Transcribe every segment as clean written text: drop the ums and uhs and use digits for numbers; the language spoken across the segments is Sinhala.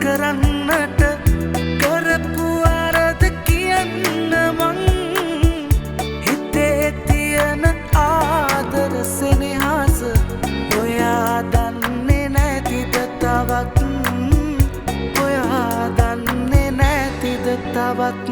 කරන්නට කරපු අරද කියන්න මං හිතේ තියෙන ආදර සෙනෙහස ඔයා දන්නේ නැතිද තවත් ඔයා දන්නේ නැතිද තවත්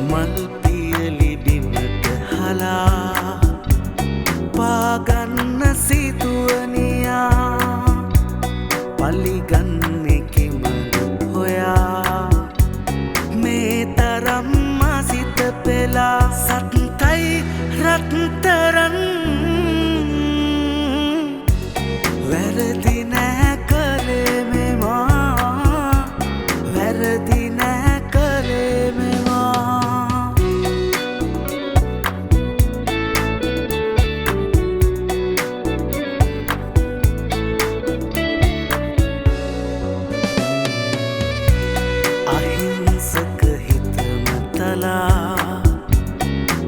මල් පියලි බිමට හලා පාගන්න සිතුවනියා පලිගන්නේ කිමද හොයා මේ තරම් මසිත පෙලා සත්තයි රත්තරන් වැරදි නෑ කළේ මෙවා වැරදි නෑ කළේ මෙවා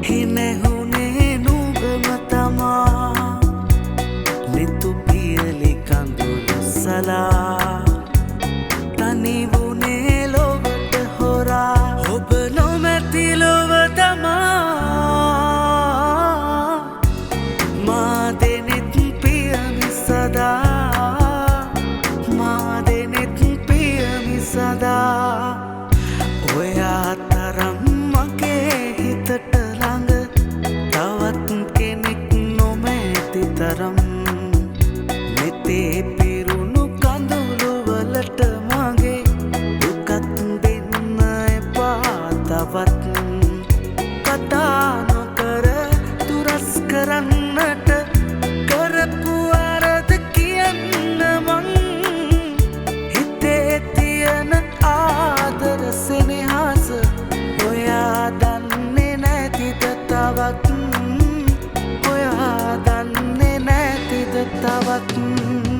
හිනෙහුනේ නුඹම තමා නිතු පියලි කඳුළු සලා තනිවුනේ ලොවට හොරා ඔබ නොමැති ලොව තමා මා දෙනෙත් පියමි සදා මා දෙනෙත් පියමි සදා ඔයා තරම් මගේ හිතට ළඟ තවත් කෙනෙක් නොමැති තරම් මෙතේ පිරුණු කඳුළු වලට මගේ දුකක් දෙන්න එපා තවත් කතා නොකර දුරස් කරන්නට කරපු අරද කියන්න මං හිතේ තියෙන ආදර සෙනෙහස ඔයා දන්නේ නැතිද තවත් ඔයා දන්නේ නැතිද තවත්